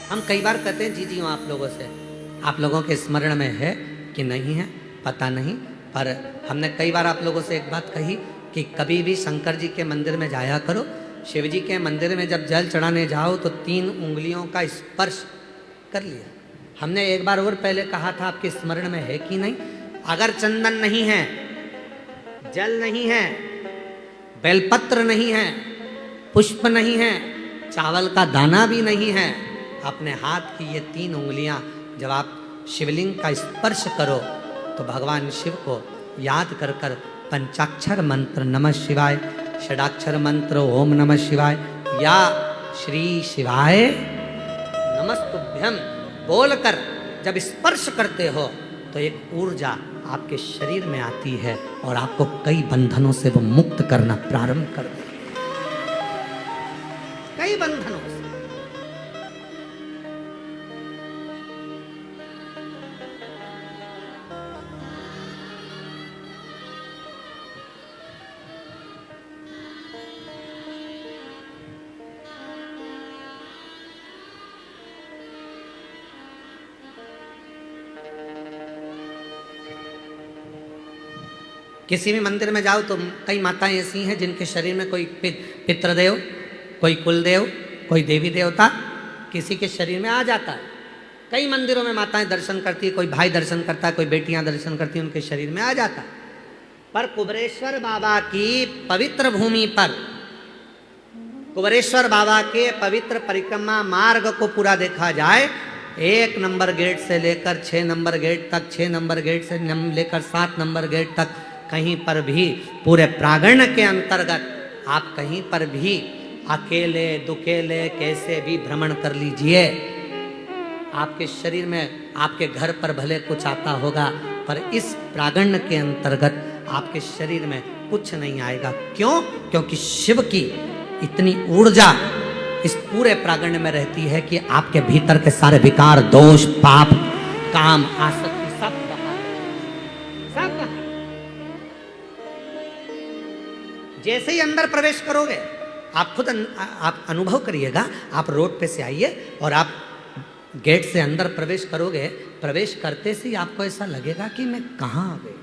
हम कई बार कहते हैं जी जी हूँ आप लोगों से, आप लोगों के स्मरण में है कि नहीं है पता नहीं, पर हमने कई बार आप लोगों से एक बात कही कि कभी भी शंकर जी के मंदिर में जाया करो, शिव जी के मंदिर में जब जल चढ़ाने जाओ तो 3 उंगलियों का स्पर्श कर लिया। हमने एक बार और पहले कहा था, आपके स्मरण में है कि नहीं, अगर चंदन नहीं है, जल नहीं है, बेलपत्र नहीं है, पुष्प नहीं है, चावल का दाना भी नहीं है, अपने हाथ की ये 3 उंगलियां जब आप शिवलिंग का स्पर्श करो तो भगवान शिव को याद कर कर पंचाक्षर मंत्र नमः शिवाय, षडाक्षर मंत्र ओम नमः शिवाय या श्री शिवाय नमस्तुभ्यम बोलकर जब स्पर्श करते हो तो एक ऊर्जा आपके शरीर में आती है और आपको कई बंधनों से वो मुक्त करना प्रारंभ कर देती है, कई बंधनों से। किसी भी मंदिर में जाओ तो कई माताएं ऐसी हैं जिनके शरीर में कोई पितृदेव, कोई कुलदेव, कोई देवी देवता किसी के शरीर में आ जाता है। कई मंदिरों में माताएं दर्शन करती है, कोई भाई दर्शन करता है, कोई बेटियां दर्शन करती हैं, उनके शरीर में आ जाता है। पर कुबेरेश्वर बाबा की पवित्र भूमि पर, कुबेरेश्वर बाबा के पवित्र परिक्रमा मार्ग को पूरा देखा जाए, 1 नंबर गेट से लेकर 6 नंबर गेट तक, 6 नंबर गेट से लेकर 7 नंबर गेट तक, कहीं पर भी पूरे प्रांगण के अंतर्गत आप कहीं पर भी अकेले दुकेले कैसे भी भ्रमण कर लीजिए, आपके शरीर में, आपके घर पर भले कुछ आता होगा पर इस प्रांगण के अंतर्गत आपके शरीर में कुछ नहीं आएगा। क्यों? क्योंकि शिव की इतनी ऊर्जा इस पूरे प्रांगण में रहती है कि आपके भीतर के सारे विकार, दोष, पाप, काम, आसक्ति सब बाहर, सब बाहर। जैसे ही अंदर प्रवेश करोगे, आप खुद आप अनुभव करिएगा, आप रोड पे से आइए और आप गेट से अंदर प्रवेश करोगे, प्रवेश करते से ही आपको ऐसा लगेगा कि मैं कहाँ आ गई।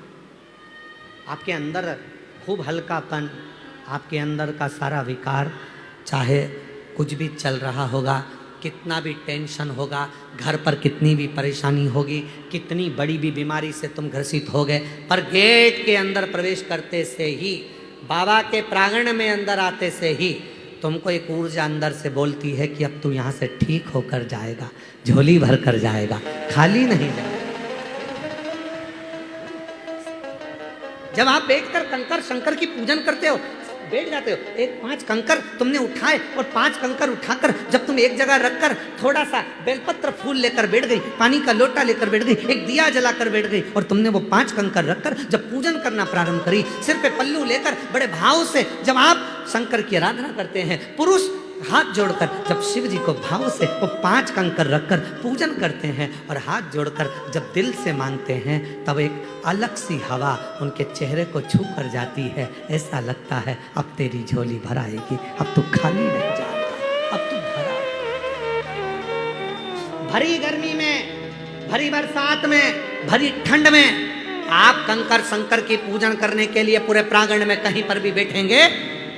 आपके अंदर खूब हल्कापन, आपके अंदर का सारा विकार, चाहे कुछ भी चल रहा होगा, कितना भी टेंशन होगा, घर पर कितनी भी परेशानी होगी, कितनी बड़ी भी बीमारी से तुम ग्रसित हो गए, पर गेट के अंदर प्रवेश करते से ही, बाबा के प्रांगण में अंदर आते से ही तुमको एक ऊर्जा अंदर से बोलती है कि अब तू यहाँ से ठीक होकर जाएगा, झोली भर कर जाएगा, खाली नहीं जाएगा। जब आप बैठकर कंकर शंकर की पूजन करते हो, बैठ जाते हो, 5 कंकर तुमने उठाए और 5 कंकर उठाकर जब तुम एक जगह रखकर थोड़ा सा बेलपत्र फूल लेकर बैठ गई, पानी का लोटा लेकर बैठ गई, एक दिया जलाकर बैठ गई और तुमने वो 5 कंकर रखकर जब पूजन करना प्रारंभ करी, सिर पे पल्लू लेकर बड़े भाव से जब आप शंकर की आराधना करते हैं, पुरुष हाथ जोड़कर जब शिव जी को भाव से वो 5 कंकर रखकर पूजन करते हैं और हाथ जोड़कर जब दिल से मांगते हैं, तब एक अलग सी हवा उनके चेहरे को छू कर जाती है। ऐसा लगता है अब तेरी झोली भर आएगी, अब तू खाली नहीं जाएगा, अब तू भरा। भरी गर्मी में, भरी बरसात में, भरी ठंड में आप कंकर शंकर की पूजन करने के लिए पूरे प्रांगण में कहीं पर भी बैठेंगे,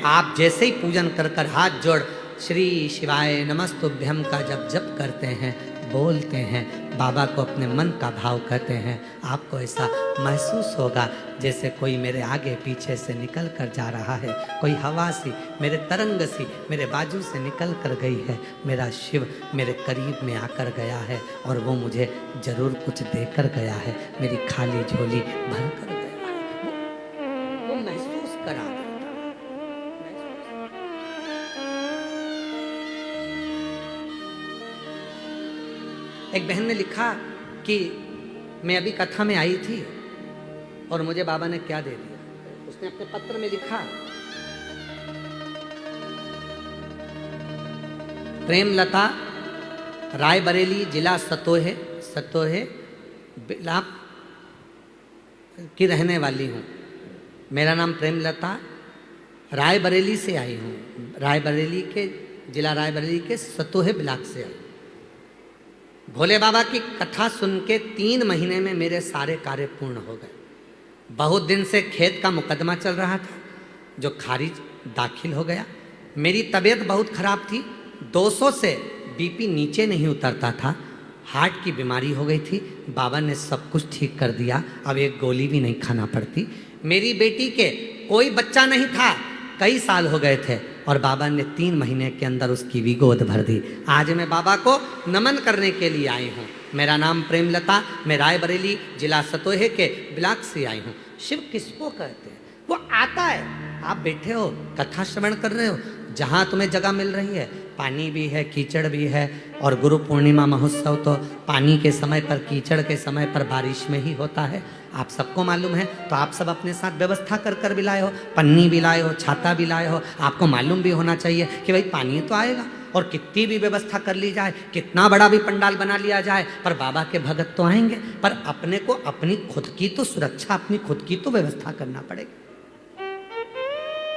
आप जैसे ही पूजन कर कर हाथ जोड़ श्री शिवाय नमस्तुभ्यम का जब जप करते हैं, बोलते हैं, बाबा को अपने मन का भाव कहते हैं, आपको ऐसा महसूस होगा जैसे कोई मेरे आगे पीछे से निकल कर जा रहा है, कोई हवा सी, मेरे तरंग सी मेरे बाजू से निकल कर गई है, मेरा शिव मेरे करीब में आकर गया है और वो मुझे जरूर कुछ देकर गया है, मेरी खाली झोली भर कर गया है, वो महसूस करा। एक बहन ने लिखा कि मैं अभी कथा में आई थी और मुझे बाबा ने क्या दे दिया। उसने अपने पत्र में लिखा, प्रेमलता, रायबरेली, जिला सतोहे बिलाप की रहने वाली हूँ। मेरा नाम प्रेमलता, रायबरेली से आई हूँ, रायबरेली के जिला रायबरेली के सतोहे ब्लॉक से आई। भोले बाबा की कथा सुन के 3 महीने में मेरे सारे कार्य पूर्ण हो गए। बहुत दिन से खेत का मुकदमा चल रहा था जो खारिज दाखिल हो गया। मेरी तबीयत बहुत खराब थी, 200 से बीपी नीचे नहीं उतरता था, हार्ट की बीमारी हो गई थी। बाबा ने सब कुछ ठीक कर दिया, अब एक गोली भी नहीं खाना पड़ती। मेरी बेटी के कोई बच्चा नहीं था, कई साल हो गए थे, और बाबा ने 3 महीने के अंदर उसकी भी गोद भर दी। आज मैं बाबा को नमन करने के लिए आई हूँ। मेरा नाम प्रेमलता, मैं रायबरेली जिला सतोहे के ब्लॉक से आई हूँ। शिव किसको कहते हैं? वो आता है, आप बैठे हो कथा श्रवण कर रहे हो, जहाँ तुम्हें जगह मिल रही है, पानी भी है, कीचड़ भी है, और गुरु पूर्णिमा महोत्सव तो पानी के समय पर, कीचड़ के समय पर, बारिश में ही होता है, आप सबको मालूम है। तो आप सब अपने साथ व्यवस्था कर कर भी लाए हो, पन्नी भी लाए हो, छाता भी लाए हो। आपको मालूम भी होना चाहिए कि भाई पानी तो आएगा, और कितनी भी व्यवस्था कर ली जाए, कितना बड़ा भी पंडाल बना लिया जाए, पर बाबा के भगत तो आएंगे। पर अपने को अपनी खुद की तो सुरक्षा, अपनी खुद की तो व्यवस्था करना पड़ेगी,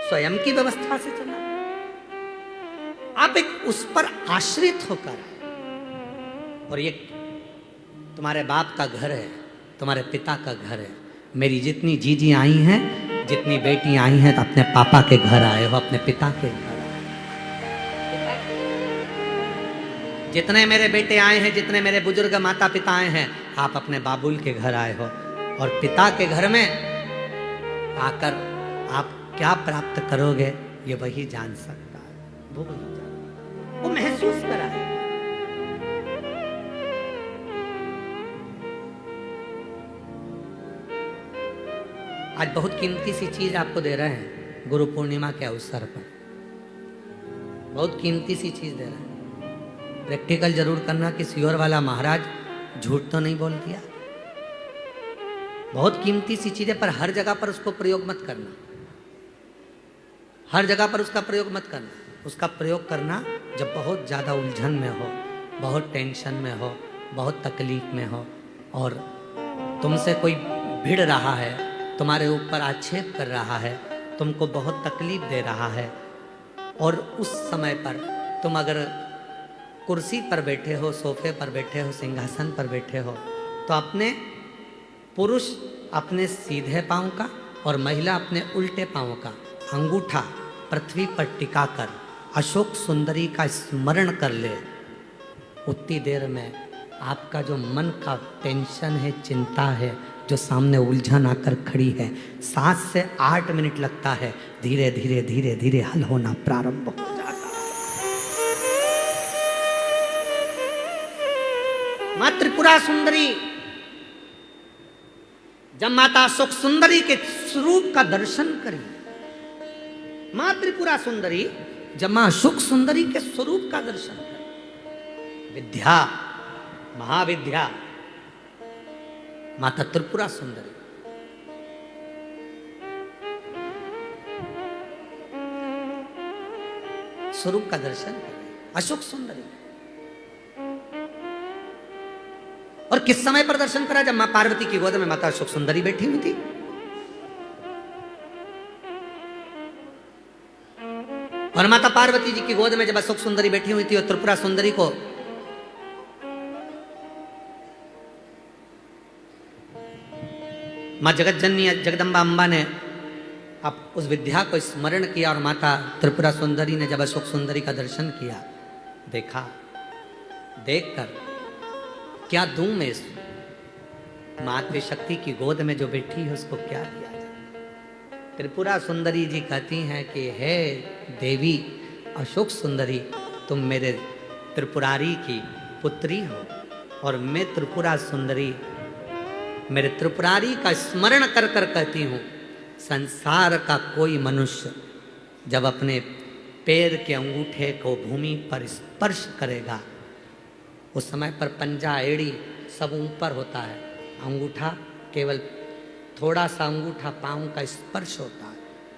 स्वयं की व्यवस्था से चलना। आप एक उस पर आश्रित होकर आए, और ये तुम्हारे बाप का घर है, तुम्हारे पिता का घर है। मेरी जितनी जीजी आई हैं, जितनी बेटी आई हैं, तो अपने पापा के घर आए हो, अपने पिता के घर। जितने मेरे बेटे आए हैं, जितने मेरे बुजुर्ग माता पिता आए हैं, आप अपने बाबुल के घर आए हो। और पिता के घर में आकर आप क्या प्राप्त करोगे, ये वही जान सकता है, वो वही जान, वो महसूस कराए। आज बहुत कीमती सी चीज आपको दे रहे हैं गुरु पूर्णिमा के अवसर पर, बहुत कीमती सी चीज दे रहे हैं। प्रैक्टिकल जरूर करना कि सियोर वाला महाराज झूठ तो नहीं बोल दिया। बहुत कीमती सी चीज है, पर हर जगह पर उसको प्रयोग मत करना, हर जगह पर उसका प्रयोग मत करना। उसका प्रयोग करना जब बहुत ज़्यादा उलझन में हो, बहुत टेंशन में हो, बहुत तकलीफ में हो, और तुमसे कोई भिड़ रहा है, तुम्हारे ऊपर आक्षेप कर रहा है, तुमको बहुत तकलीफ दे रहा है, और उस समय पर तुम अगर कुर्सी पर बैठे हो, सोफे पर बैठे हो, सिंहासन पर बैठे हो, तो अपने पुरुष अपने सीधे पांव का और महिला अपने उल्टे पांव का अंगूठा पृथ्वी पर टिकाकर अशोक सुंदरी का स्मरण कर ले। उतनी देर में आपका जो मन का टेंशन है, चिंता है, जो सामने उलझन आकर खड़ी है, 7 से 8 मिनट लगता है, धीरे धीरे धीरे धीरे हल होना प्रारंभ हो जाता है। मां त्रिपुरा सुंदरी, जब माता अशोक सुंदरी के स्वरूप का दर्शन करी, मां त्रिपुरा सुंदरी जब मां अशोक सुंदरी के स्वरूप का दर्शन करी, विद्या, महाविद्या माता त्रिपुरा सुंदरी, स्वरूप का दर्शन करें अशोक सुंदरी। और किस समय पर दर्शन करा? जब मां पार्वती की गोद में माता अशोक सुंदरी बैठी हुई थी। और माता पार्वती जी की गोद में जब अशोक सुंदरी बैठी हुई थी, और त्रिपुरा सुंदरी को मां जगत जननी जगदम्बा अम्बा ने अब उस विद्या को स्मरण किया, और माता त्रिपुरा सुंदरी ने जब अशोक सुंदरी का दर्शन किया, देखा, देखकर क्या दूं मैं इस मातृशक्ति की गोद में जो बैठी है, उसको क्या दिया जाए? त्रिपुरा सुंदरी जी कहती हैं कि हे देवी अशोक सुंदरी, तुम मेरे त्रिपुरारी की पुत्री हो, और मैं त्रिपुरा सुंदरी मेरे त्रिपुरारी का स्मरण कर कर कहती हूँ, संसार का कोई मनुष्य जब अपने पैर के अंगूठे को भूमि पर स्पर्श करेगा, उस समय पर पंजा, एड़ी सब ऊपर होता है, अंगूठा केवल थोड़ा सा अंगूठा पाँव का स्पर्श होता है।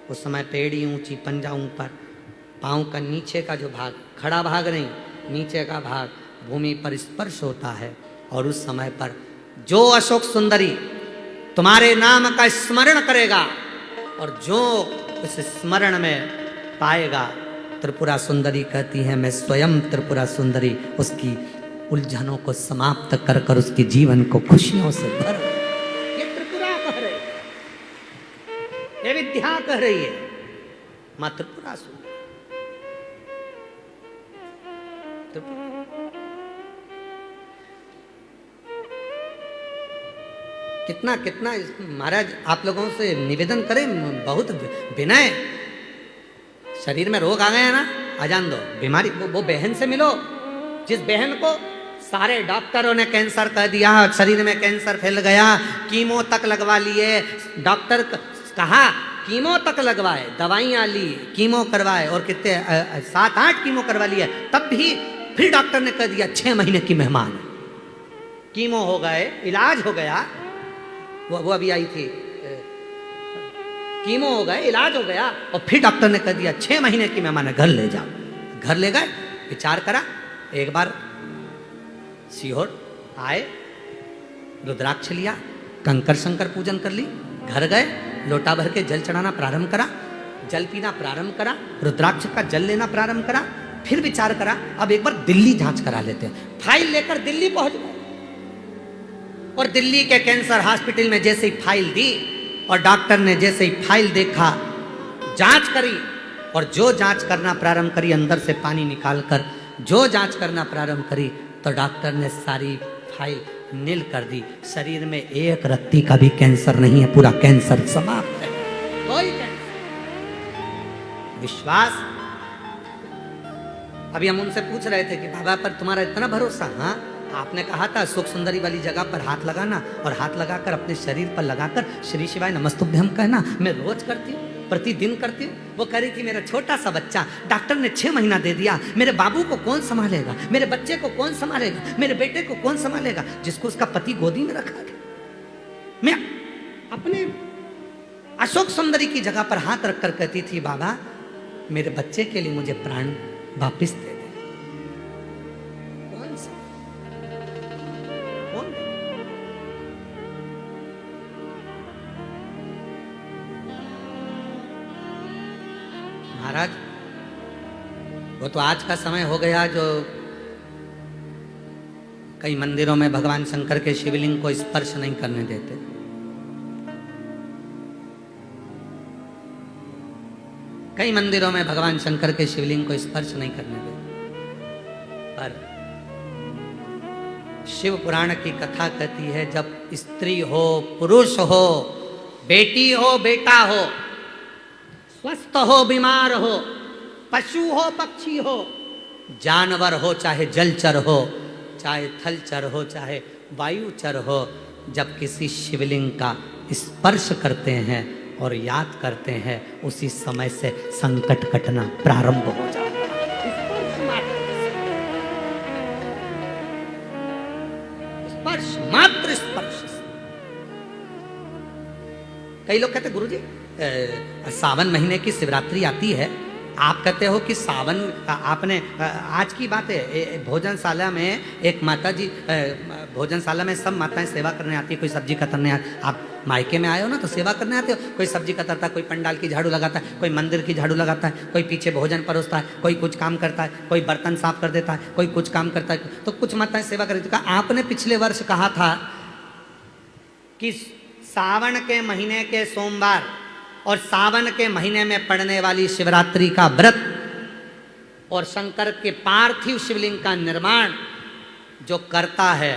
उस समय पेड़ी ऊंची, पंजा ऊपर, पाँव का नीचे का जो भाग, खड़ा भाग नहीं, नीचे का भाग भूमि पर स्पर्श होता है। और उस समय पर जो अशोक सुंदरी तुम्हारे नाम का स्मरण करेगा, और जो उस स्मरण में पाएगा, त्रिपुरा सुंदरी कहती है मैं स्वयं त्रिपुरा सुंदरी उसकी उलझनों को समाप्त कर कर उसके जीवन को खुशियों से भर। ये त्रिपुरा कह रही है, ये विद्या कह रही है, माँ त्रिपुरा सुन। कितना कितना महाराज आप लोगों से निवेदन करें, बहुत विनय। शरीर में रोग आ गए हैं ना, अजान दो बीमारी, वो बहन से मिलो जिस बहन को सारे डॉक्टरों ने कैंसर कह दिया, शरीर में कैंसर फैल गया, कीमो तक लगवा लिए, डॉक्टर कहा कीमो तक लगवाए, दवाइयाँ ली, कीमो करवाए और कितने 7-8 कीमो करवा लिए, तब भी फिर डॉक्टर ने कह दिया 6 महीने की मेहमान। कीमो हो गए, इलाज हो गया, वो अभी आई थी, कीमो हो गए, इलाज हो गया, और फिर डॉक्टर ने कह दिया 6 महीने की मेहमान है, घर ले जाओ। घर ले गए, विचार करा, एक बार सीहोर आए, रुद्राक्ष लिया, कंकर शंकर पूजन कर ली, घर गए, लोटा भर के जल चढ़ाना प्रारंभ करा, जल पीना प्रारंभ करा, रुद्राक्ष का जल लेना प्रारंभ करा, फिर विचार करा अब एक बार दिल्ली जांच करा लेते हैं। फाइल लेकर दिल्ली पहुंच गए और दिल्ली के कैंसर हॉस्पिटल में जैसे ही फाइल दी और डॉक्टर ने जैसे ही फाइल देखा, जांच करी, और जो जांच करना प्रारंभ करी, अंदर से पानी निकालकर जो जांच करना प्रारंभ करी, तो डॉक्टर ने सारी फाइल नील कर दी। शरीर में एक रत्ती का भी कैंसर नहीं है, पूरा कैंसर समाप्त है, कोई कैंसर। विश्वास। अभी हम उनसे पूछ रहे थे कि बाबा पर तुम्हारा इतना भरोसा? हाँ, आपने कहा था सुख सुंदरी वाली जगह पर हाथ लगाना, और हाथ लगाकर अपने शरीर पर लगाकर श्री शिवाय नमस्तुभ्यम कहना। मैं रोज करती हूँ, प्रतिदिन करती हूँ। वो कह रही थी मेरा छोटा सा बच्चा, डॉक्टर ने 6 महीना दे दिया, मेरे बाबू को कौन संभालेगा, मेरे बच्चे को कौन संभालेगा, मेरे बेटे को कौन संभालेगा, जिसको उसका पति गोदी में रखा गया। मैं अपने अशोक सुंदरी की जगह पर हाथ रखकर कहती थी बाबा मेरे बच्चे के लिए मुझे प्राण वापिस दे दे। कौन सा कौन? महाराज वो तो आज का समय हो गया जो कई मंदिरों में भगवान शंकर के शिवलिंग को स्पर्श नहीं करने देते। कई मंदिरों में भगवान शंकर के शिवलिंग को स्पर्श नहीं करने देते। पर शिव पुराण की कथा कहती है जब स्त्री हो, पुरुष हो, बेटी हो, बेटा हो, स्वस्थ हो, बीमार हो, पशु हो, पक्षी हो, जानवर हो, चाहे जलचर हो, चाहे थलचर हो, चाहे वायुचर हो, जब किसी शिवलिंग का स्पर्श करते हैं और याद करते हैं उसी समय से संकट कटना प्रारंभ हो जाता है। स्पर्श मात्र स्पर्श। कई लोग कहते गुरुजी सावन महीने की शिवरात्रि आती है, आप कहते हो कि सावन, आपने आज की बात है, भोजनशाला में एक माता जी, भोजनशाला में सब माताएं सेवा करने आती है, कोई सब्जी कतरने आती। आप मायके में आए हो ना तो सेवा करने आते हो, कोई सब्जी कतरता है, कोई पंडाल की झाड़ू लगाता है, कोई मंदिर की झाड़ू लगाता है, कोई पीछे भोजन परोसता है, कोई कुछ काम करता है, कोई बर्तन साफ कर देता है, कोई कुछ काम करता है, तो कुछ माताएं सेवा कर देती। आपने पिछले वर्ष कहा था कि सावन के महीने के सोमवार और सावन के महीने में पड़ने वाली शिवरात्रि का व्रत और शंकर के पार्थिव शिवलिंग का निर्माण जो करता है,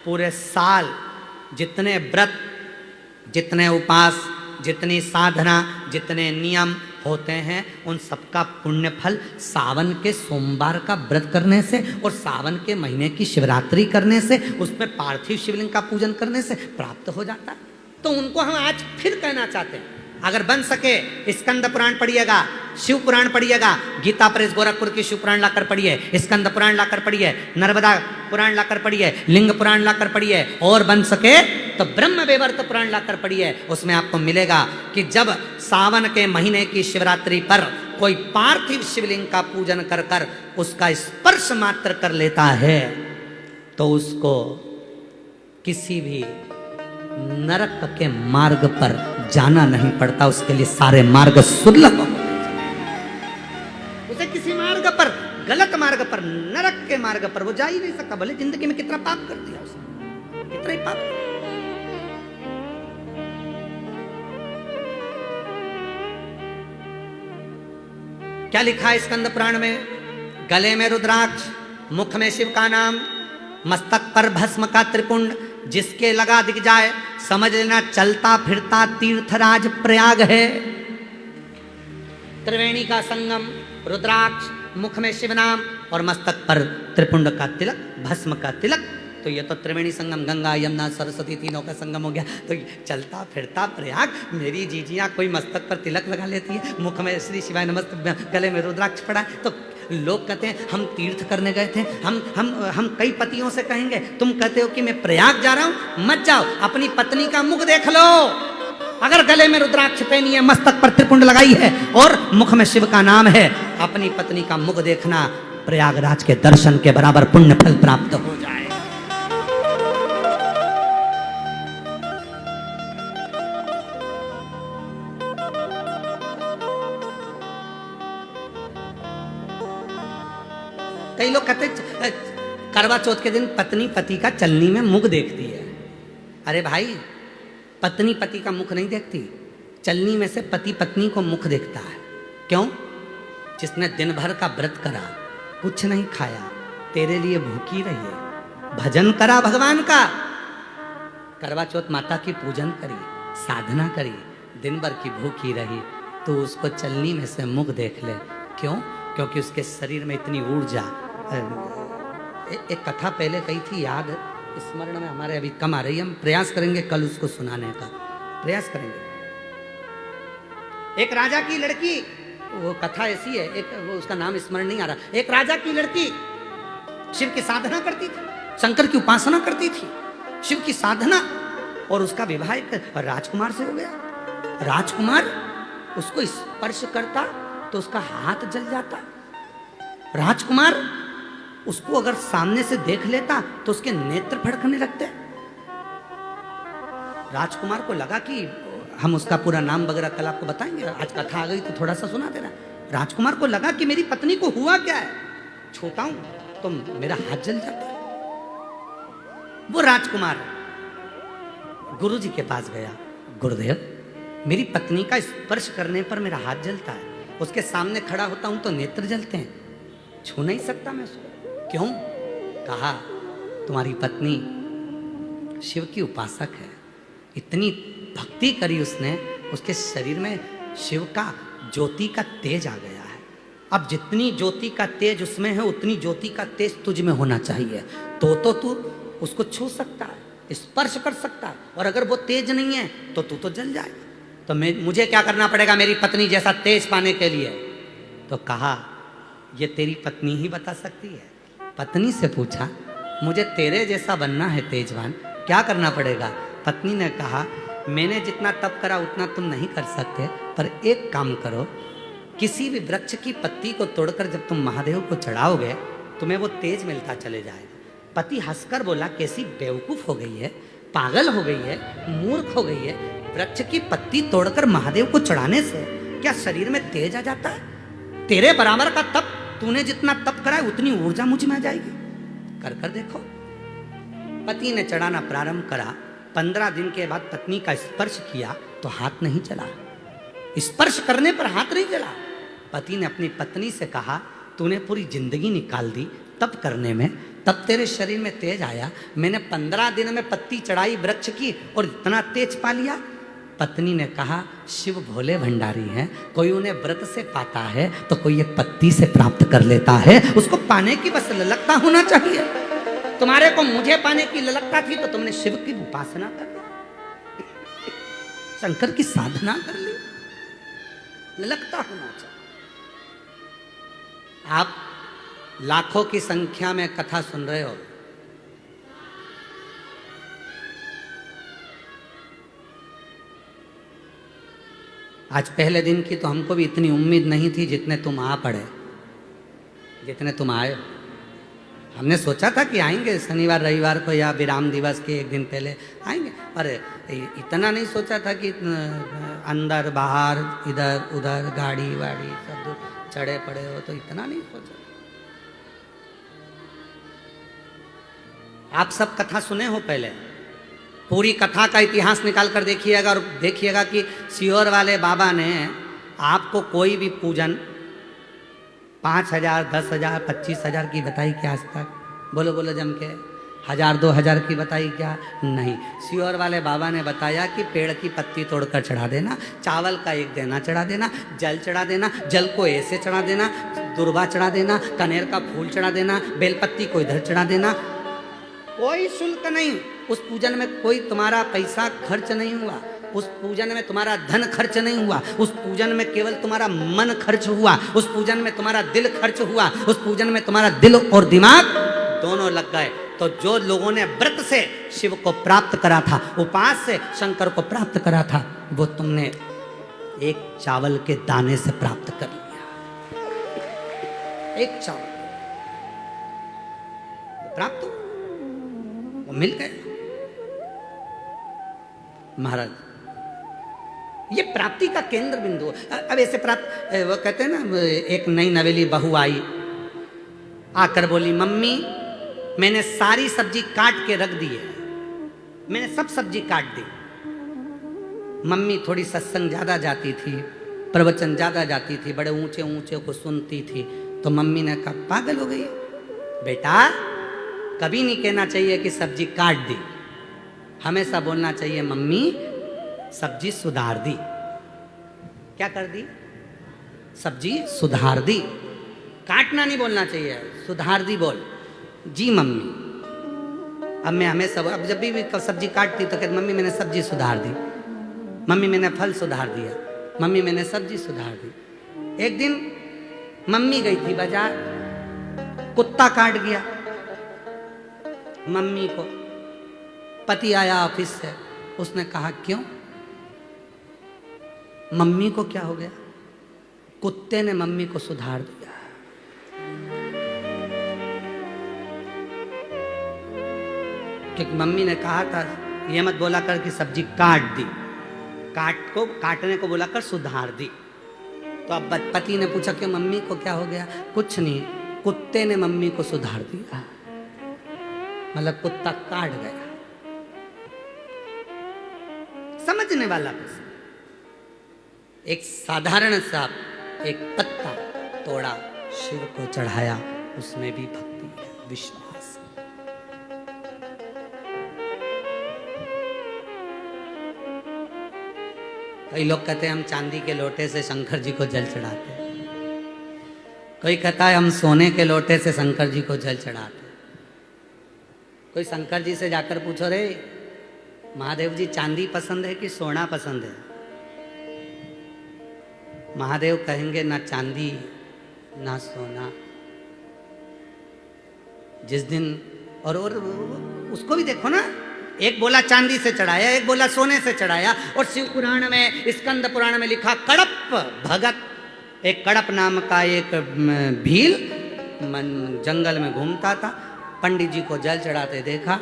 पूरे साल जितने व्रत, जितने उपास, जितनी साधना, जितने नियम होते हैं, उन सबका पुण्य फल सावन के सोमवार का व्रत करने से और सावन के महीने की शिवरात्रि करने से, उसमें पार्थिव शिवलिंग का पूजन करने से प्राप्त हो जाता है। तो उनको हम आज फिर कहना चाहते हैं, अगर बन सके स्कंद पुराण पढ़िएगा, शिव पुराण पढ़िएगा, गीता प्रेस गोरखपुर की शिव पुराण लाकर पढ़िए, स्कंद पुराण लाकर पढ़िए, नर्मदा पुराण लाकर पढ़िए, लिंग पुराण लाकर पढ़िए, और बन सके तो ब्रह्म वैवर्त पुराण लाकर पढ़िए। उसमें आपको मिलेगा कि जब सावन के महीने की शिवरात्रि पर कोई पार्थिव शिवलिंग का पूजन कर कर उसका स्पर्श मात्र कर लेता है तो उसको किसी भी नरक के मार्ग पर जाना नहीं पड़ता, उसके लिए सारे मार्ग सुलभ हो। उसे किसी मार्ग पर गलत मार्ग पर, नरक के मार्ग पर वो जा ही नहीं सकता, भले जिंदगी में कितना पाप कर दिया उसने, कितना ही पाप। क्या लिखा है स्कंद पुराण में? गले में रुद्राक्ष, मुख में शिव का नाम, मस्तक पर भस्म का त्रिपुंड, जिसके लगा दिख जाए समझ लेना चलता फिरता तीर्थराज प्रयाग है। त्रिवेणी का संगम, रुद्राक्ष, मुख में शिव नाम और मस्तक पर त्रिपुंड का तिलक, भस्म का तिलक। तो ये तो त्रिवेणी संगम, गंगा यमुना सरस्वती तीनों का संगम हो गया। तो चलता फिरता प्रयाग, मेरी जीजियाँ कोई मस्तक पर तिलक लगा लेती है, मुख में श्री शिवाय नमस्ते, गले में रुद्राक्ष पड़ा है। तो लोग कहते हैं हम तीर्थ करने गए थे, हम कई पतियों से कहेंगे, तुम कहते हो कि मैं प्रयाग जा रहा हूं, मत जाओ, अपनी पत्नी का मुख देख लो। अगर गले में रुद्राक्ष पहनी है, मस्तक पर त्रिपुंड लगाई है और मुख में शिव का नाम है, अपनी पत्नी का मुख देखना प्रयागराज के दर्शन के बराबर पुण्य फल प्राप्त हो जाए। कई लोग कहते करवा चौथ के दिन पत्नी पति का चलनी में मुख देखती है। अरे भाई, पत्नी पति का मुख नहीं देखती, चलनी में से पति पत्नी को मुख देखता है। क्यों? जिसने दिन भर का व्रत करा, कुछ नहीं खाया, तेरे लिए भूखी रही है, भजन करा भगवान का, करवा चौथ माता की पूजन करी, साधना करी, दिन भर की भूखी रही, तो उसको चलनी में से मुख देख ले। क्यों? क्योंकि उसके शरीर में इतनी ऊर्जा। एक कथा पहले कही थी, याद स्मरण में हमारे अभी कम आ रही है, हम प्रयास करेंगे कल उसको सुनाने का प्रयास करेंगे। एक राजा की लड़की, वो कथा ऐसी है, एक वो उसका नाम स्मरण नहीं आ रहा, एक राजा की लड़की शिव की साधना करती थी, शंकर की उपासना करती थी, शिव की साधना, और उसका विवाह एक राजकुमार से हो गया। राजकुमार उसको स्पर्श करता तो उसका हाथ जल जाता। राजकुमार उसको अगर सामने से देख लेता तो उसके नेत्र फड़कने लगते। राजकुमार को लगा कि हम उसका पूरा नाम वगैरह कल आपको बताएंगे, आज कथा आ गई तो थोड़ा सा सुना देना। राजकुमार को लगा कि मेरी पत्नी को हुआ क्या है, छूता हूं तो मेरा हाथ जल जाता है। वो राजकुमार गुरुजी के पास गया, गुरुदेव मेरी पत्नी का स्पर्श करने पर मेरा हाथ जलता है, उसके सामने खड़ा होता हूं तो नेत्र जलते हैं, छू नहीं सकता मैं उसको। क्यों? कहा तुम्हारी पत्नी शिव की उपासक है, इतनी भक्ति करी उसने, उसके शरीर में शिव का ज्योति का तेज आ गया है। अब जितनी ज्योति का तेज उसमें है उतनी ज्योति का तेज तुझ में होना चाहिए, तो तू उसको छू सकता है, स्पर्श कर सकता है, और अगर वो तेज नहीं है तो तू तो जल जाएगा। तो मुझे क्या करना पड़ेगा मेरी पत्नी जैसा तेज पाने के लिए? तो कहा ये तेरी पत्नी ही बता सकती है। पत्नी से पूछा मुझे तेरे जैसा बनना है तेजवान, क्या करना पड़ेगा? पत्नी ने कहा मैंने जितना तप करा उतना तुम नहीं कर सकते, पर एक काम करो, किसी भी वृक्ष की पत्ती को तोड़कर जब तुम महादेव को चढ़ाओगे तुम्हें वो तेज मिलता चले जाएगा। पति हंसकर बोला कैसी बेवकूफ हो गई है, पागल हो गई है, मूर्ख हो गई है, वृक्ष की पत्ती तोड़कर महादेव को चढ़ाने से क्या शरीर में तेज आ जाता है? तेरे बराबर का तप, तूने जितना तप करा है उतनी ऊर्जा मुझ में आ जाएगी, कर कर देखो। पति ने चढ़ाना प्रारंभ करा, 15 दिन के बाद पत्नी का स्पर्श किया तो हाथ नहीं चला, स्पर्श करने पर हाथ नहीं चला। पति ने अपनी पत्नी से कहा तूने पूरी जिंदगी निकाल दी तप करने में, तब तेरे शरीर में तेज आया, मैंने 15 दिन में पत्ती चढ़ाई वृक्ष की और इतना तेज पा लिया। पत्नी ने कहा शिव भोले भंडारी हैं, कोई उन्हें व्रत से पाता है तो कोई एक पत्ती से प्राप्त कर लेता है, उसको पाने की बस ललकता होना चाहिए। तुम्हारे को मुझे पाने की ललकता थी तो तुमने शिव की उपासना कर ली, शंकर की साधना कर ली, ललकता होना चाहिए। आप लाखों की संख्या में कथा सुन रहे हो, आज पहले दिन की तो हमको भी इतनी उम्मीद नहीं थी जितने तुम आ पड़े, जितने तुम आए। हमने सोचा था कि आएंगे शनिवार रविवार को या विराम दिवस के एक दिन पहले आएंगे, पर इतना नहीं सोचा था कि अंदर बाहर इधर उधर गाड़ी वाड़ी सब चढ़े पड़े हो, तो इतना नहीं सोचा। आप सब कथा सुने हो पहले, पूरी कथा का इतिहास निकाल कर देखिएगा और देखिएगा कि सीहोर वाले बाबा ने आपको कोई भी पूजन 5,000, 10,000, 25,000 की बताई क्या आज तक? बोलो बोलो जम के। 1,000, 2,000 की बताई क्या? नहीं। सीहोर वाले बाबा ने बताया कि पेड़ की पत्ती तोड़कर चढ़ा देना, चावल का एक देना चढ़ा देना, जल चढ़ा देना, जल को ऐसे चढ़ा देना, दुर्वा चढ़ा देना, कनेर का फूल चढ़ा देना, बेलपत्ती को इधर चढ़ा देना, कोई शुल्क नहीं। उस पूजन में कोई तुम्हारा पैसा खर्च नहीं हुआ, उस पूजन में तुम्हारा धन खर्च नहीं हुआ, उस पूजन में केवल तुम्हारा मन खर्च हुआ, उस पूजन में तुम्हारा दिल खर्च हुआ, उस पूजन में तुम्हारा दिल और दिमाग दोनों लग गए। तो जो लोगों ने व्रत से शिव को प्राप्त करा था, उपास से शंकर को प्राप्त करा था, वो तुमने एक चावल के दाने से प्राप्त कर लिया। एक चावल प्राप्त हो, वो मिल गए। महाराज, ये प्राप्ति का केंद्र बिंदु। अब ऐसे प्राप्त, वो कहते हैं ना, एक नई नवेली बहू आई, आकर बोली, मम्मी मैंने सारी सब्जी काट के रख दी है, मैंने सब सब्जी काट दी। मम्मी थोड़ी सत्संग ज्यादा जाती थी, प्रवचन ज्यादा जाती थी, बड़े ऊंचे ऊंचे को सुनती थी। तो मम्मी ने कहा, पागल हो गई बेटा, कभी नहीं कहना चाहिए कि सब्जी काट दी, हमेशा बोलना चाहिए मम्मी सब्जी सुधार दी। क्या कर दी? सब्जी सुधार दी। काटना नहीं बोलना चाहिए, सुधार दी बोल। जी मम्मी। अब मैं हमेशा, अब जब भी सब्जी काटती तो कहती, मम्मी मैंने सब्जी सुधार दी, मम्मी मैंने फल सुधार दिया, मम्मी मैंने सब्जी सुधार दी। एक दिन मम्मी गई थी बाजार, कुत्ता काट गया मम्मी को। पति आया ऑफिस से, उसने कहा क्यों? मम्मी को क्या हो गया? कुत्ते ने मम्मी को सुधार दिया। क्योंकि मम्मी ने कहा था, ये मत बोला कर कि सब्जी काट दी, काटने को बोला कर सुधार दी। तो अब पति ने पूछा कि मम्मी को क्या हो गया? कुछ नहीं, कुत्ते ने मम्मी को सुधार दिया। मतलब कुत्ता काट गया। समझने वाला प्रश्न। एक साधारण सा एक पत्ता तोड़ा, शिव को चढ़ाया, उसमें भी भक्ति है, विश्वास। कई लोग कहते हैं हम चांदी के लोटे से शंकर जी को जल चढ़ाते हैं, कोई कहता है हम सोने के लोटे से शंकर जी को जल चढ़ाते हैं। कोई शंकर जी से जाकर पूछो, रे महादेव जी चांदी पसंद है कि सोना पसंद है? महादेव कहेंगे ना चांदी ना सोना। जिस दिन और उसको भी देखो ना, एक बोला चांदी से चढ़ाया, एक बोला सोने से चढ़ाया। और शिव पुराण में, स्कंद पुराण में लिखा, कड़प भगत, एक कड़प नाम का एक भील जंगल में घूमता था, पंडित जी को जल चढ़ाते देखा।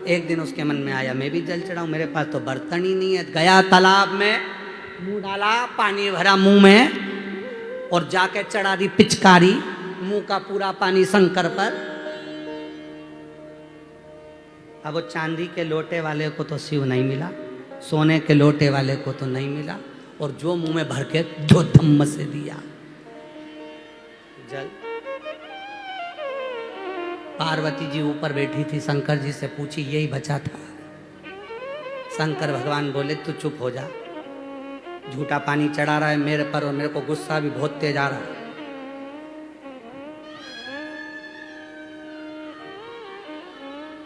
एक दिन उसके मन में आया, मैं भी जल चढ़ाऊं, मेरे पास तो बर्तन ही नहीं है। गया तालाब में, मुंह डाला, पानी भरा मुंह में और जाके चढ़ा दी पिचकारी, मुंह का पूरा पानी शंकर पर। अब वो चांदी के लोटे वाले को तो शिव नहीं मिला, सोने के लोटे वाले को तो नहीं मिला, और जो मुंह में भर के जो धम्म से दिया जल। पार्वती जी ऊपर बैठी थी, शंकर जी से पूछी, यही बचा था? शंकर भगवान बोले, तू चुप हो जा, झूठा पानी चढ़ा रहा है मेरे पर, और मेरे को गुस्सा भी बहुत तेज आ रहा है।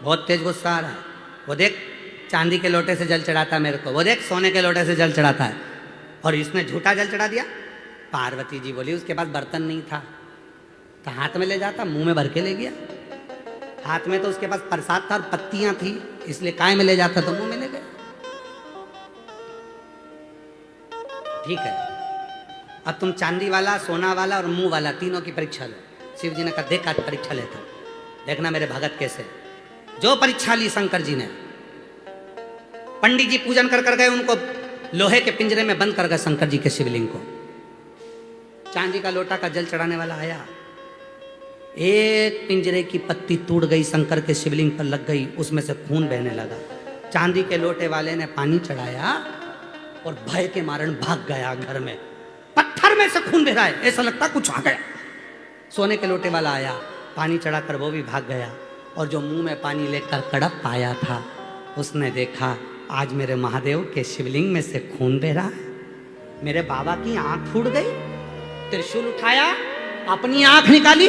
बहुत तेज गुस्सा आ रहा है। वो देख चांदी के लोटे से जल चढ़ाता है मेरे को, वो देख सोने के लोटे से जल चढ़ाता है, और इसने झूठा जल चढ़ा दिया। पार्वती जी बोली, उसके पास बर्तन नहीं था तो हाथ में ले जाता, मुंह में भर के ले गया। हाथ में तो उसके पास प्रसाद था और पत्तियां थी, इसलिए काय में ले जाता तो मुंह में ले गया। ठीक है, अब तुम चांदी वाला, सोना वाला और मुंह वाला तीनों की परीक्षा लो। शिव जी ने कहा, देख आज परीक्षा लेता हूं, देखना मेरे भगत कैसे। जो परीक्षा ली शंकर जी ने, पंडित जी पूजन कर गए, उनको लोहे के पिंजरे में बंद कर गए शंकर जी के शिवलिंग को। चांदी का लोटा का जल चढ़ाने वाला आया, एक पिंजरे की पत्ती टूट गई, शंकर के शिवलिंग पर लग गई, उसमें से खून बहने लगा। चांदी के लोटे वाले ने पानी चढ़ाया और भय के मारण भाग गया घर में। पत्थर में से खून बह रहा है, ऐसा लगता कुछ आ गया। सोने के लोटे वाला आया, पानी चढ़ाकर वो भी भाग गया, और जो मुंह में पानी लेकर कड़प आया था, उसने देखा आज मेरे महादेव के शिवलिंग में से खून बह रहा है। मेरे बाबा की आंख फूट गई। त्रिशूल उठाया, अपनी आंख निकाली,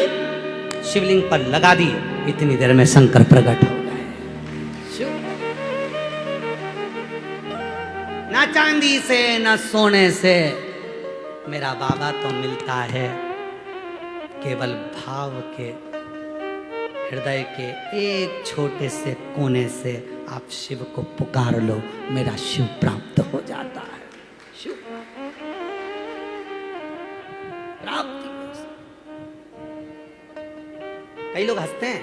शिवलिंग पर लगा दी। इतनी देर में शंकर प्रकट हो गए। ना चांदी से न सोने से मेरा बाबा तो मिलता है, केवल भाव के, हृदय के एक छोटे से कोने से आप शिव को पुकार लो, मेरा शिव प्राप्त हो जाता है। शिव प्राप्ति। कई लोग हंसते हैं,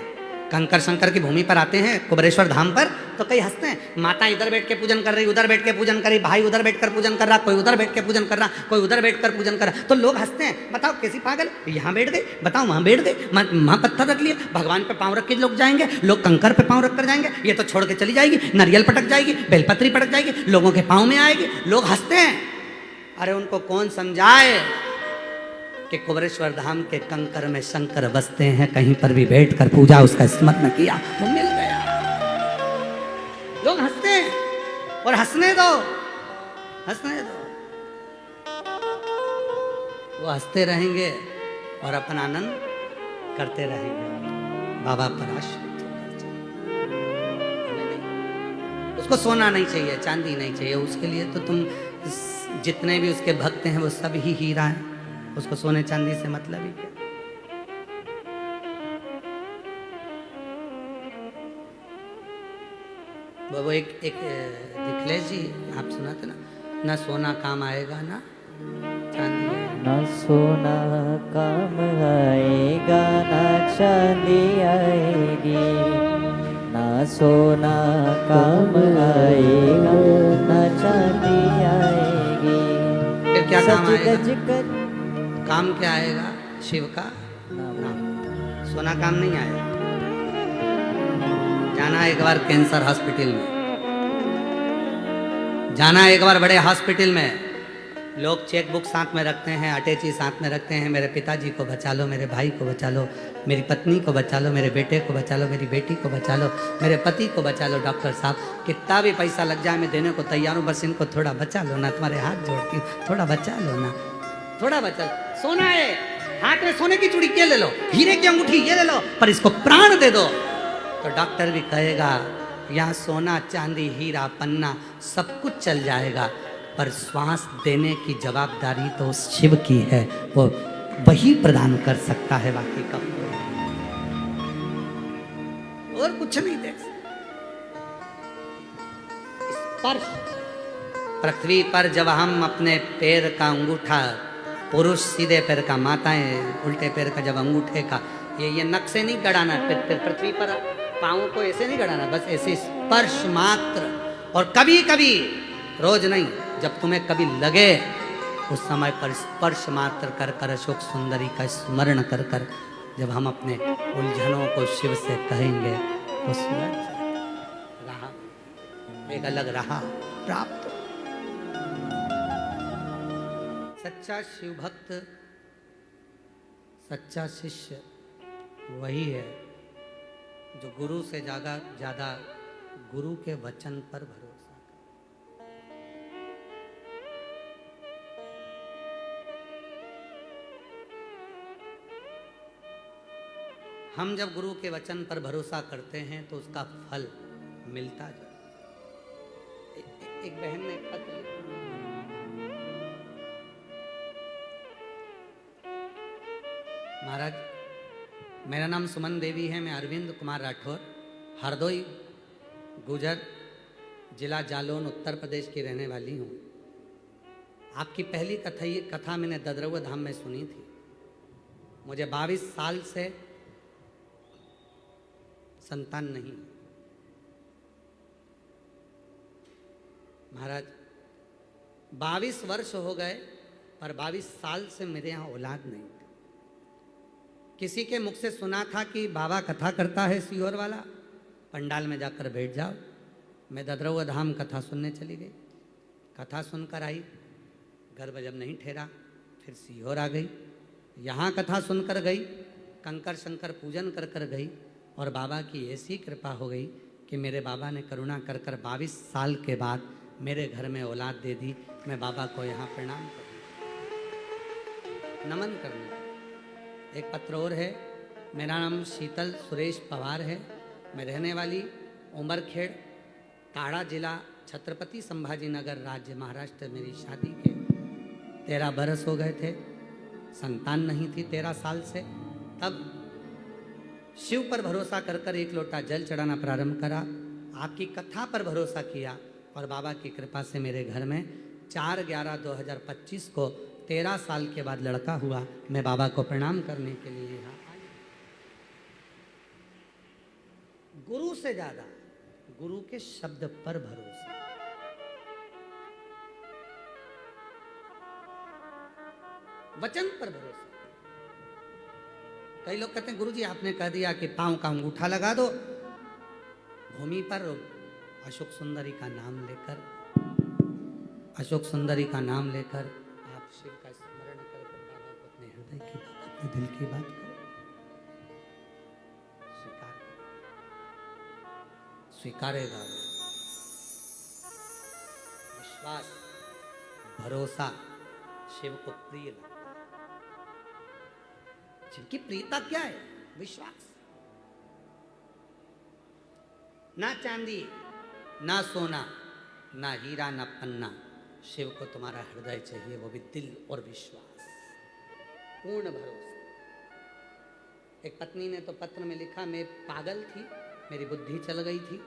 कंकर शंकर की भूमि पर आते हैं, कुबरेश्वर धाम पर, तो कई हंसते हैं। माता इधर बैठ के पूजन कर रही, उधर बैठ के पूजन कर रही, भाई उधर बैठकर पूजन कर रहा, कोई उधर बैठ के पूजन कर रहा, कोई उधर बैठकर पूजन कर रहा, तो लोग हंसते हैं। बताओ कैसी पागल, यहाँ बैठ गई, बताओ वहां बैठ गई, वहां पत्थर रख लिया, भगवान पे पांव रख के लोग जाएंगे, लोग कंकर पे पांव रख कर जाएंगे, ये तो छोड़ के चली जाएगी, नारियल पटक जाएगी, बेलपत्री पटक जाएगी, लोगों के पांव में आएगी, लोग हंसते हैं। अरे उनको कौन समझाए कि कुबरेश्वर धाम के कंकर में शंकर बसते हैं, कहीं पर भी बैठकर पूजा उसका स्मरण किया, वो मिल गया। लोग हंसते हैं, और हंसने दो, हंसने दो। वो हंसते रहेंगे और अपना आनंद करते रहेंगे। बाबा पर आश्रित होकर, उसको सोना नहीं चाहिए, चांदी नहीं चाहिए, उसके लिए तो तुम जितने भी उसके भक्त हैं वो सब ही हीरा है, उसको सोने चांदी से मतलब ही क्या। वो एक दिखलेश जी आप सुनाते ना सोना काम आएगा ना चांदी आएगा। ना सोना काम आएगा ना चांदी आएगी, ना सोना काम आएगा ना चांदी आएगी। फिर क्या काम आएगा? काम क्या आएगा? शिव का नाम। सोना काम नहीं आएगा। जाना एक बार कैंसर हॉस्पिटल में, जाना एक बार बड़े हॉस्पिटल में, लोग चेक बुक साथ में रखते हैं, अटैची साथ में रखते हैं, मेरे पिताजी को बचा लो, मेरे भाई को बचा लो, मेरी पत्नी को बचा लो, मेरे बेटे को बचा लो, मेरी बेटी को बचा लो, मेरे पति को बचा लो। डॉक्टर साहब कितना भी पैसा लग जाए मैं देने को तैयार हूँ, बस इनको थोड़ा बचा लो ना, तुम्हारे हाथ जोड़ती हूँ, थोड़ा बचा लो ना, थोड़ा बचा। सोना है हाथ में, सोने की चूड़ी ये ले लो, हीरे की अंगूठी ये ले लो, पर इसको प्राण दे दो। तो डॉक्टर भी कहेगा यहाँ सोना चांदी हीरा पन्ना सब कुछ चल जाएगा, पर श्वास देने की जवाबदारी तो उस शिव की है, वो वही प्रदान कर सकता है, बाकी का और कुछ नहीं दे सकता। स्पर्श पृथ्वी पर जब हम अपने पैर का अंगूठा, पुरुष सीधे पैर का, माताएं उल्टे पैर का, जब अंगूठे का ये नख से नहीं गड़ाना, पृथ्वी पर पाँव को ऐसे नहीं गड़ाना, बस ऐसे स्पर्श मात्र। और कभी कभी, रोज नहीं, जब तुम्हें कभी लगे उस समय पर स्पर्श मात्र कर कर अशोक सुंदरी का स्मरण कर कर जब हम अपने उलझनों को शिव से कहेंगे तो सूरज रहा एक अलग रहा प्राप्त। सच्चा शिव भक्त, सच्चा शिष्य वही है जो गुरु से ज्यादा गुरु के वचन पर भरोसा करे। हम जब गुरु के वचन पर भरोसा करते हैं तो उसका फल मिलता जाए। एक बहन ने पत्र लिखा, महाराज मेरा नाम सुमन देवी है, मैं अरविंद कुमार राठौर, हरदोई गुजर जिला जालौन उत्तर प्रदेश की रहने वाली हूँ। आपकी पहली कथा मैंने ददरवा धाम में सुनी थी। मुझे 22 साल से संतान नहीं। महाराज 22 वर्ष हो गए पर 22 साल से मेरे यहाँ औलाद नहीं। किसी के मुख से सुना था कि बाबा कथा करता है सीहोर वाला, पंडाल में जाकर बैठ जाओ। मैं ददरौआ धाम कथा सुनने चली गई। कथा सुनकर आई, गर्भ जब नहीं ठहरा फिर सीहोर आ गई। यहाँ कथा सुनकर गई, कंकर शंकर पूजन कर कर गई और बाबा की ऐसी कृपा हो गई कि मेरे बाबा ने करुणा कर कर 22 साल के बाद मेरे घर में औलाद दे दी। मैं बाबा को यहाँ प्रणाम करने, नमन करने। एक पत्र और है। मेरा नाम शीतल सुरेश पवार है। मैं रहने वाली उमरखेड़, ताड़ा जिला, छत्रपति संभाजी नगर, राज्य महाराष्ट्र। मेरी शादी के 13 बरस हो गए थे, संतान नहीं थी 13 साल से। तब शिव पर भरोसा कर कर एक लोटा जल चढ़ाना प्रारंभ करा, आपकी कथा पर भरोसा किया और बाबा की कृपा से मेरे घर में 4/11/2025 को 13 साल के बाद लड़का हुआ। मैं बाबा को प्रणाम करने के लिए यहाँ आई। गुरु से ज्यादा गुरु के शब्द पर भरोसा। वचन पर भरोसा। कई लोग कहते हैं गुरुजी आपने कह दिया कि पांव का अंगूठा लगा दो, भूमि पर अशोक सुंदरी का नाम लेकर, अशोक सुंदरी का नाम लेकर आप शिव का स्मरण कर बाबा को अपने हृदय की बात, अपने दिल की बात करो। स्वीकार स्वीकारेगा। विश्वास, भरोसा शिव को प्रिय लगता है। शिव की प्रियता क्या है? विश्वास। ना चांदी, ना सोना, ना हीरा, ना पन्ना, शिव को तुम्हारा हृदय चाहिए, वो भी दिल और विश्वास, पूर्ण भरोसा। एक पत्नी ने तो पत्र में लिखा, मैं पागल थी, मेरी बुद्धि चल गई थी।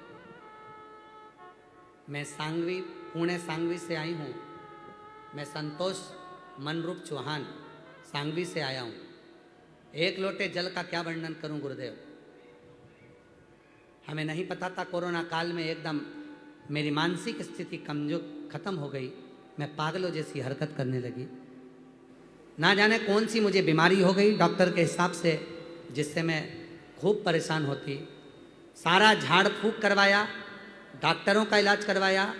मैं सांगवी, पुणे सांगवी से आई हूँ। मैं संतोष मनरूप चौहान सांगवी से आया हूँ। एक लोटे जल का क्या वर्णन करूं गुरुदेव। हमें नहीं पता था, कोरोना काल में एकदम मेरी मानसिक स्थिति कमजोर खत्म हो गई। मैं पागलों जैसी हरकत करने लगी। ना जाने कौन सी मुझे बीमारी हो गई डॉक्टर के हिसाब से, जिससे मैं खूब परेशान होती। सारा झाड़ फूक करवाया, डॉक्टरों का इलाज करवाया।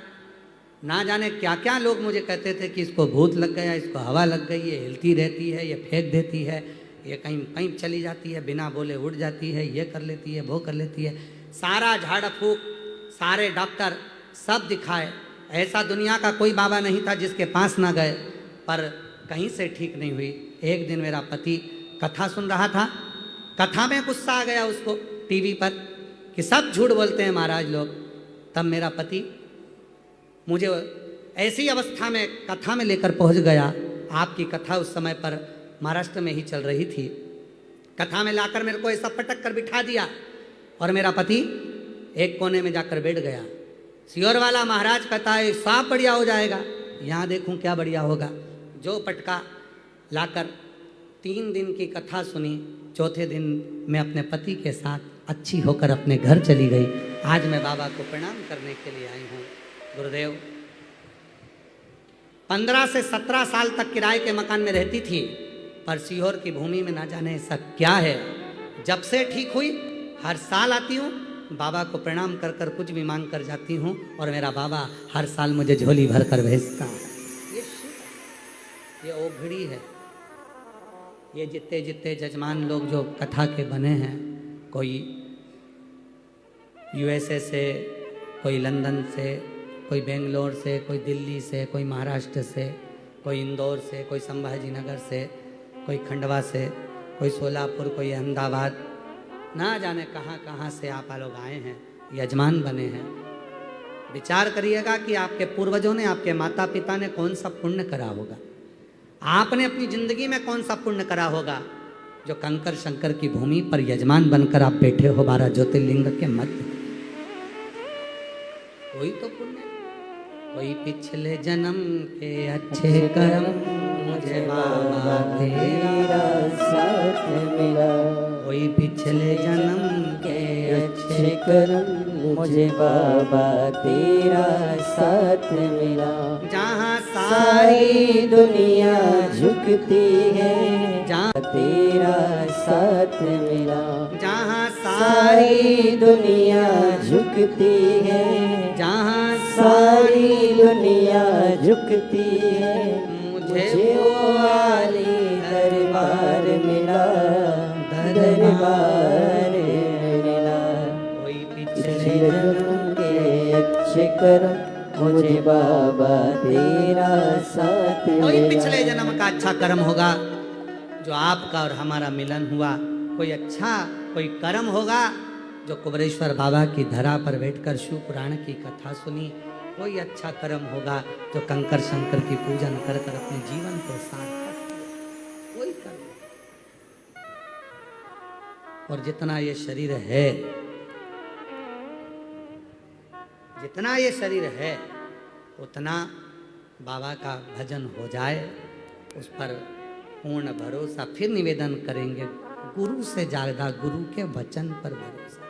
ना जाने क्या क्या लोग मुझे कहते थे कि इसको भूत लग गया, इसको हवा लग गई, ये हिलती रहती है, ये फेंक देती है, ये कहीं कहीं चली जाती है, बिना बोले उड़ जाती है, ये कर लेती है, वो कर लेती है। सारा झाड़ फूक, सारे डॉक्टर सब दिखाए। ऐसा दुनिया का कोई बाबा नहीं था जिसके पास ना गए, पर कहीं से ठीक नहीं हुई। एक दिन मेरा पति कथा सुन रहा था, कथा में गुस्सा आ गया उसको टीवी पर कि सब झूठ बोलते हैं महाराज लोग। तब मेरा पति मुझे ऐसी अवस्था में कथा में लेकर पहुंच गया। आपकी कथा उस समय पर महाराष्ट्र में ही चल रही थी। कथा में लाकर मेरे को ऐसा पटक कर बिठा दिया और मेरा पति एक कोने में जाकर बैठ गया। सीहोर वाला महाराज कहता है सब बढ़िया हो जाएगा। यहाँ देखूं क्या बढ़िया होगा। जो पटका लाकर 3 दिन की कथा सुनी। चौथे दिन मैं अपने पति के साथ अच्छी होकर अपने घर चली गई। आज मैं बाबा को प्रणाम करने के लिए आई हूँ। गुरुदेव 15 से 17 साल तक किराए के मकान में रहती थी, पर सीहोर की भूमि में ना जाने ऐसा क्या है। जब से ठीक हुई हर साल आती हूँ, बाबा को प्रणाम कर कर कुछ भी मांग कर जाती हूँ और मेरा बाबा हर साल मुझे झोली भर कर भेजता है। ये ओघड़ी है। ये जितने जितने जजमान लोग जो कथा के बने हैं, कोई यूएसए से, कोई लंदन से, कोई बेंगलोर से, कोई दिल्ली से, कोई महाराष्ट्र से, कोई इंदौर से, कोई संभाजी नगर से, कोई खंडवा से, कोई सोलापुर, कोई अहमदाबाद, ना जाने कहाँ कहाँ से आप लोग आए हैं, यजमान बने हैं। विचार करिएगा कि आपके पूर्वजों ने, आपके माता पिता ने कौन सा पुण्य करा होगा। आपने अपनी जिंदगी में कौन सा पुण्य करा होगा जो कंकर शंकर की भूमि पर यजमान बनकर आप बैठे हो 12 ज्योतिर्लिंग के मध्य। कोई तो पुण्य, कोई पिछले जन्म के अच्छे कर्म मुझे बाबा तेरा साथ मिला। कोई पिछले जन्म के अच्छे कर्म मुझे बाबा तेरा साथ मिला। जहाँ सारी दुनिया झुकती है, जहाँ तेरा साथ मिला। जहाँ सारी दुनिया झुकती है, जहाँ सारी दुनिया झुकती है, मुझे मुझे वो आली दरबार मिला, दरबार मिला। कोई पिछले पिछले जन्म के अच्छे कर्म, मुझे बाबा तेरा साथ कोई मिला। पिछले जन्म का अच्छा कर्म होगा जो आपका और हमारा मिलन हुआ। कोई अच्छा कोई कर्म होगा जो कुबरेश्वर बाबा की धरा पर बैठकर शिव पुराण की कथा सुनी। कोई अच्छा कर्म होगा जो कंकर शंकर की पूजन कर कर अपने जीवन को सार्थक किया। कोई कर्म। और जितना ये शरीर है, जितना ये शरीर है, उतना बाबा का भजन हो जाए, उस पर पूर्ण भरोसा। फिर निवेदन करेंगे, गुरु से ज्यादा गुरु के वचन पर भरोसा।